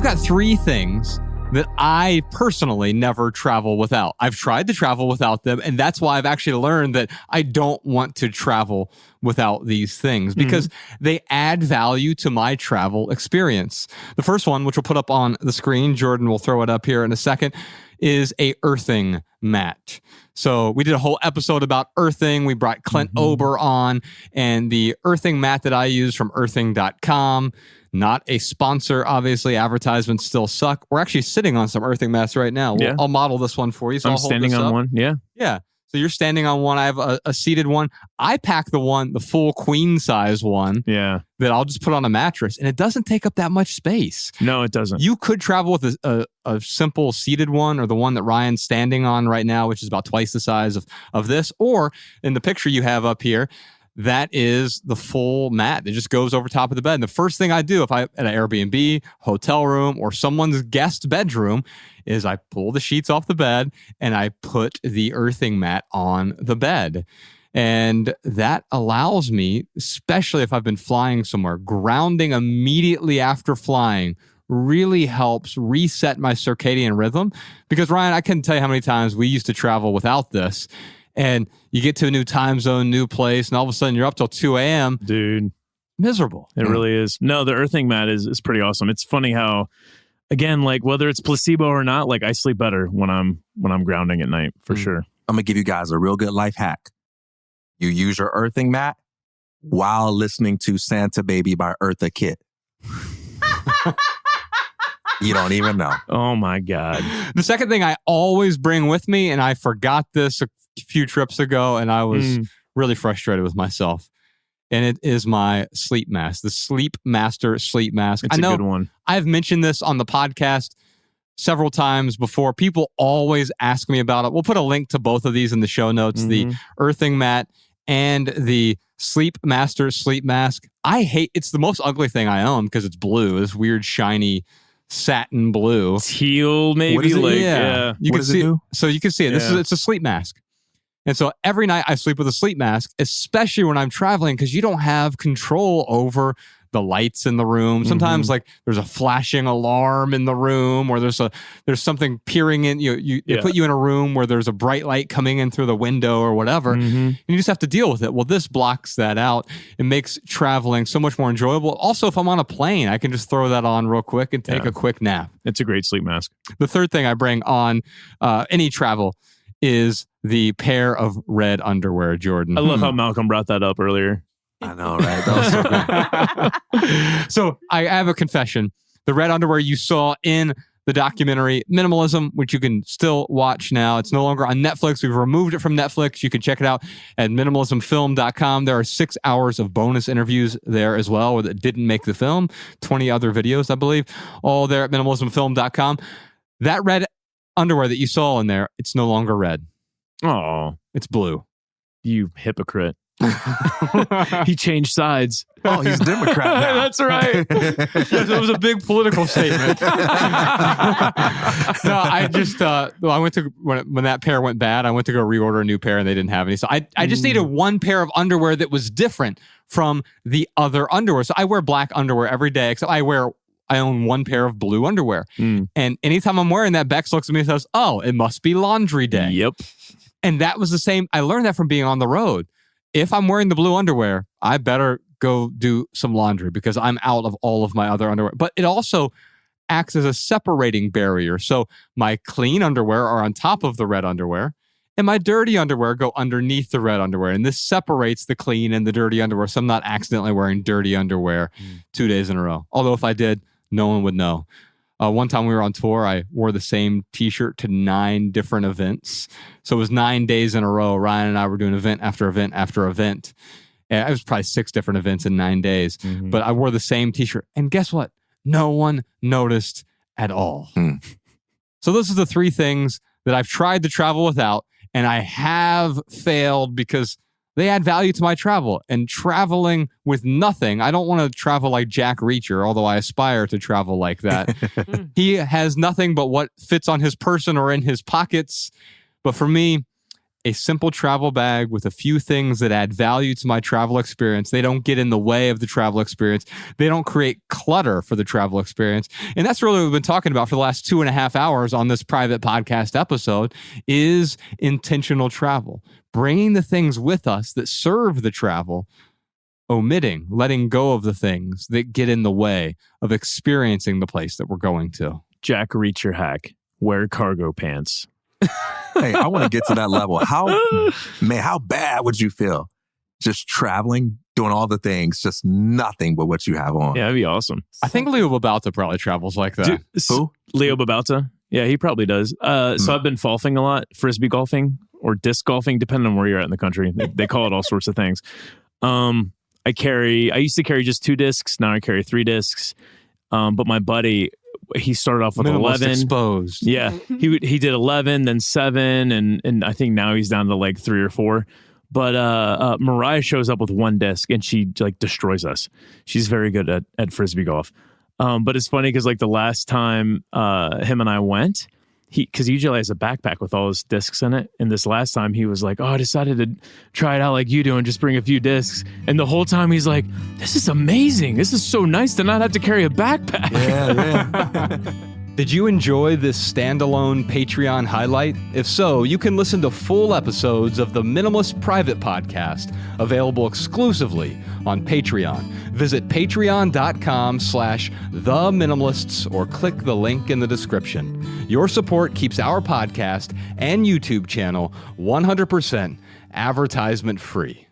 got three things that I personally never travel without. I've tried to travel without them, and that's why I've actually learned that I don't want to travel without these things because they add value to my travel experience. The first one, which we'll put up on the screen, Jordan will throw it up here in a second, is a earthing mat. So we did a whole episode about earthing. We brought Clint Ober on, and the earthing mat that I use from earthing.com, not a sponsor, obviously. Advertisements still suck. We're actually sitting on some earthing mats right now. I'll model this one for you. So I'm standing on one. Yeah. So you're standing on one. I have a seated one. I pack the full queen size one. Yeah. That I'll just put on a mattress, and it doesn't take up that much space. No, it doesn't. You could travel with a simple seated one, or the one that Ryan's standing on right now, which is about twice the size of this. Or in the picture you have up here, that is the full mat that just goes over top of the bed. And the first thing I do if I'm at an Airbnb, hotel room, or someone's guest bedroom is I pull the sheets off the bed and I put the earthing mat on the bed. And that allows me, especially if I've been flying somewhere, grounding immediately after flying really helps reset my circadian rhythm. Because Ryan, I couldn't tell you how many times we used to travel without this. And you get to a new time zone, new place, and all of a sudden you're up till 2 a.m. Dude. Miserable. It really is. No, the earthing mat is pretty awesome. It's funny how, again, like whether it's placebo or not, like I sleep better when I'm grounding at night, for sure. I'm going to give you guys a real good life hack. You use your earthing mat while listening to Santa Baby by Eartha Kitt. You don't even know. Oh my God. The second thing I always bring with me, and I forgot this a few trips ago, and I was really frustrated with myself, and it is my sleep mask, the Sleep Master sleep mask. It's a good one. I've mentioned this on the podcast several times before. People always ask me about it. We'll put a link to both of these in the show notes, the earthing mat and the Sleep Master sleep mask. It's the most ugly thing I own because it's blue, this weird shiny satin blue. Teal, maybe. What is it? Like, You what can does see it do? So you can see it. It's a sleep mask. And so every night I sleep with a sleep mask, especially when I'm traveling, because you don't have control over the lights in the room. Sometimes like there's a flashing alarm in the room, or there's something peering in. They put you in a room where there's a bright light coming in through the window or whatever, and you just have to deal with it. Well, this blocks that out. It makes traveling so much more enjoyable. Also, if I'm on a plane, I can just throw that on real quick and take a quick nap. It's a great sleep mask. The third thing I bring on any travel is the pair of red underwear, Jordan. I love how Malcolm brought that up earlier. I know, right? That was so good. So I have a confession. The red underwear you saw in the documentary Minimalism, which you can still watch now. It's no longer on Netflix. We've removed it from Netflix. You can check it out at minimalismfilm.com. There are 6 hours of bonus interviews there as well that didn't make the film. 20 other videos, I believe, all there at minimalismfilm.com. That red underwear that you saw in there, it's no longer red. Oh, it's blue. You hypocrite. He changed sides. Oh, he's Democrat now. That's right. Yes, it was a big political statement. No, I just I went to when that pair went bad, I went to go reorder a new pair and they didn't have any. So I just needed one pair of underwear that was different from the other underwear. So I wear black underwear every day, except I own one pair of blue underwear. And anytime I'm wearing that, Bex looks at me and says, "Oh, it must be laundry day." Yep. And that was the same. I learned that from being on the road. If I'm wearing the blue underwear, I better go do some laundry because I'm out of all of my other underwear. But it also acts as a separating barrier. So my clean underwear are on top of the red underwear, and my dirty underwear go underneath the red underwear. And this separates the clean and the dirty underwear. So I'm not accidentally wearing dirty underwear 2 days in a row. Although if I did, no one would know. One time we were on tour, I wore the same t-shirt to 9 different events. So it was 9 days in a row. Ryan and I were doing event after event after event. And it was probably 6 different events in 9 days. But I wore the same t-shirt. And guess what? No one noticed at all. So those are the 3 things that I've tried to travel without, and I have failed because they add value to my travel. And traveling with nothing, I don't want to travel like Jack Reacher, although I aspire to travel like that. He has nothing but what fits on his person or in his pockets. But for me, a simple travel bag with a few things that add value to my travel experience. They don't get in the way of the travel experience. They don't create clutter for the travel experience. And that's really what we've been talking about for the last 2.5 hours on this private podcast episode is intentional travel. Bringing the things with us that serve the travel, letting go of the things that get in the way of experiencing the place that we're going to. Jack Reacher hack. Wear cargo pants. Hey, I want to get to that level. How bad would you feel just traveling, doing all the things, just nothing but what you have on? Yeah, that'd be awesome. I think Leo Babauta probably travels like that. Who? Leo Babauta? Yeah, he probably does. So I've been golfing a lot, frisbee golfing or disc golfing, depending on where you're at in the country. They call it all sorts of things. I used to carry just 2 discs. Now I carry 3 discs. But my buddy, he started off with Minimalist 11. Exposed. Yeah, he did 11, then 7, and I think now he's down to like 3 or 4. But Mariah shows up with 1 disc and she like destroys us. She's very good at frisbee golf. But it's funny because like the last time him and I went, because he usually has a backpack with all his discs in it. And this last time he was like, oh, I decided to try it out like you do and just bring a few discs. And the whole time he's like, this is amazing. This is so nice to not have to carry a backpack. Yeah. Did you enjoy this standalone Patreon highlight? If so, you can listen to full episodes of the Minimalist Private Podcast, available exclusively on Patreon. Visit patreon.com/theminimalists or click the link in the description. Your support keeps our podcast and YouTube channel 100% advertisement free.